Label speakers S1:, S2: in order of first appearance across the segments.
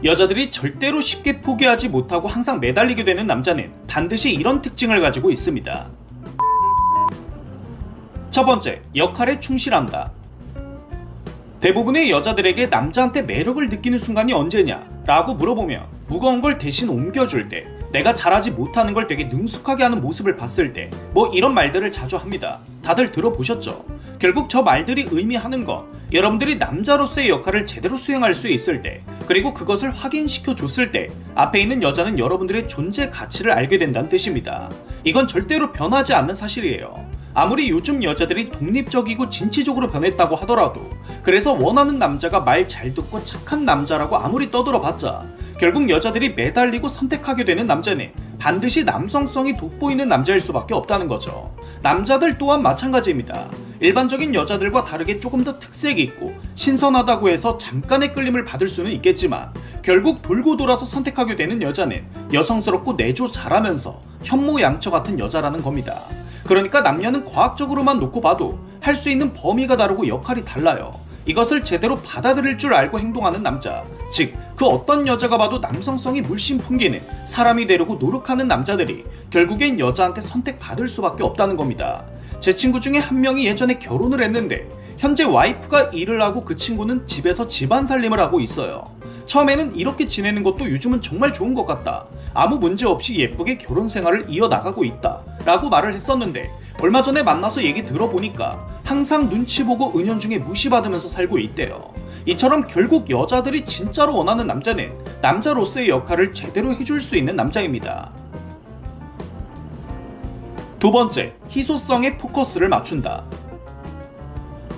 S1: 여자들이 절대로 쉽게 포기하지 못하고 항상 매달리게 되는 남자는 반드시 이런 특징을 가지고 있습니다. 첫 번째, 역할에 충실한다. 대부분의 여자들에게 남자한테 매력을 느끼는 순간이 언제냐 라고 물어보면 무거운 걸 대신 옮겨줄 때, 내가 잘하지 못하는 걸 되게 능숙하게 하는 모습을 봤을 때, 뭐 이런 말들을 자주 합니다. 다들 들어보셨죠? 결국 저 말들이 의미하는 건 여러분들이 남자로서의 역할을 제대로 수행할 수 있을 때, 그리고 그것을 확인시켜 줬을 때 앞에 있는 여자는 여러분들의 존재 가치를 알게 된다는 뜻입니다. 이건 절대로 변하지 않는 사실이에요. 아무리 요즘 여자들이 독립적이고 진취적으로 변했다고 하더라도, 그래서 원하는 남자가 말 잘 듣고 착한 남자라고 아무리 떠들어봤자 결국 여자들이 매달리고 선택하게 되는 남자는 반드시 남성성이 돋보이는 남자일 수밖에 없다는 거죠. 남자들 또한 마찬가지입니다. 일반적인 여자들과 다르게 조금 더 특색이 있고 신선하다고 해서 잠깐의 끌림을 받을 수는 있겠지만, 결국 돌고 돌아서 선택하게 되는 여자는 여성스럽고 내조 잘하면서 현모양처 같은 여자라는 겁니다. 그러니까 남녀는 과학적으로만 놓고 봐도 할 수 있는 범위가 다르고 역할이 달라요. 이것을 제대로 받아들일 줄 알고 행동하는 남자, 즉 그 어떤 여자가 봐도 남성성이 물씬 풍기는 사람이 되려고 노력하는 남자들이 결국엔 여자한테 선택받을 수밖에 없다는 겁니다. 제 친구 중에 한 명이 예전에 결혼을 했는데 현재 와이프가 일을 하고 그 친구는 집에서 집안 살림을 하고 있어요. 처음에는 이렇게 지내는 것도 요즘은 정말 좋은 것 같다, 아무 문제 없이 예쁘게 결혼 생활을 이어나가고 있다 라고 말을 했었는데, 얼마 전에 만나서 얘기 들어보니까 항상 눈치 보고 은연중에 무시받으면서 살고 있대요. 이처럼 결국 여자들이 진짜로 원하는 남자는 남자로서의 역할을 제대로 해줄 수 있는 남자입니다. 두 번째, 희소성에 포커스를 맞춘다.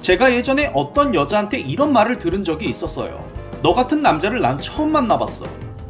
S1: 제가 예전에 어떤 여자한테 이런 말을 들은 적이 있었어요. 너 같은 남자를 난 처음 만나봤어.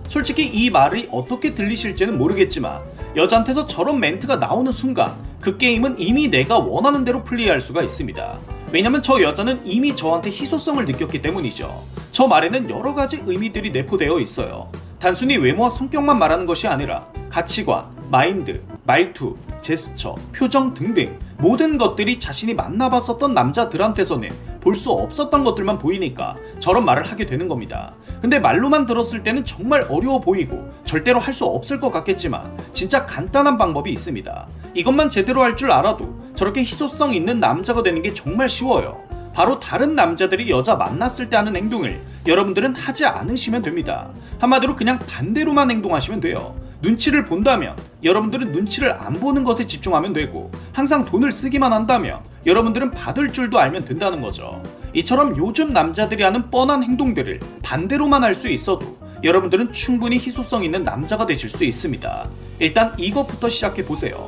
S1: 솔직히 이 말이 어떻게 들리실지는 모르겠지만 여자한테서 저런 멘트가 나오는 순간 그 게임은 이미 내가 원하는 대로 플레이할 수가 있습니다. 왜냐면 저 여자는 이미 저한테 희소성을 느꼈기 때문이죠. 저 말에는 여러 가지 의미들이 내포되어 있어요. 단순히 외모와 성격만 말하는 것이 아니라 가치관, 마인드, 말투, 제스처, 표정 등등 모든 것들이 자신이 만나봤었던 남자들한테서는 볼 수 없었던 것들만 보이니까 저런 말을 하게 되는 겁니다. 근데 말로만 들었을 때는 정말 어려워 보이고 절대로 할 수 없을 것 같겠지만 진짜 간단한 방법이 있습니다. 이것만 제대로 할 줄 알아도 저렇게 희소성 있는 남자가 되는 게 정말 쉬워요. 바로 다른 남자들이 여자 만났을 때 하는 행동을 여러분들은 하지 않으시면 됩니다. 한마디로 그냥 반대로만 행동하시면 돼요. 눈치를 본다면 여러분들은 눈치를 안 보는 것에 집중하면 되고, 항상 돈을 쓰기만 한다면 여러분들은 받을 줄도 알면 된다는 거죠. 이처럼 요즘 남자들이 하는 뻔한 행동들을 반대로만 할 수 있어도 여러분들은 충분히 희소성 있는 남자가 되실 수 있습니다. 일단 이것부터 시작해 보세요.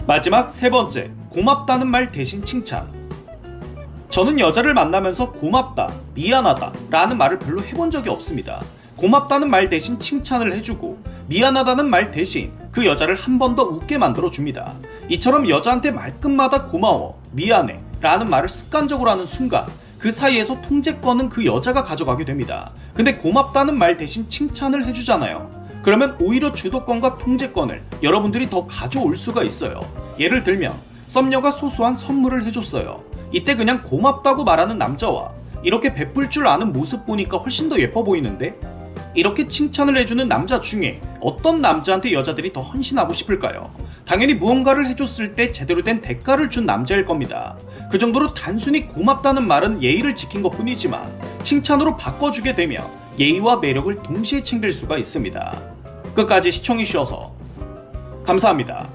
S1: 마지막 세 번째, 고맙다는 말 대신 칭찬. 저는 여자를 만나면서 고맙다, 미안하다 라는 말을 별로 해본 적이 없습니다. 고맙다는 말 대신 칭찬을 해주고 미안하다는 말 대신 그 여자를 한 번 더 웃게 만들어줍니다. 이처럼 여자한테 말끝마다 고마워, 미안해 라는 말을 습관적으로 하는 순간 그 사이에서 통제권은 그 여자가 가져가게 됩니다. 근데 고맙다는 말 대신 칭찬을 해주잖아요. 그러면 오히려 주도권과 통제권을 여러분들이 더 가져올 수가 있어요. 예를 들면 썸녀가 소소한 선물을 해줬어요. 이때 그냥 고맙다고 말하는 남자와 이렇게 베풀 줄 아는 모습 보니까 훨씬 더 예뻐 보이는데? 이렇게 칭찬을 해주는 남자 중에 어떤 남자한테 여자들이 더 헌신하고 싶을까요? 당연히 무언가를 해줬을 때 제대로 된 대가를 준 남자일 겁니다. 그 정도로 단순히 고맙다는 말은 예의를 지킨 것 뿐이지만 칭찬으로 바꿔주게 되면 예의와 매력을 동시에 챙길 수가 있습니다. 끝까지 시청해주셔서 감사합니다.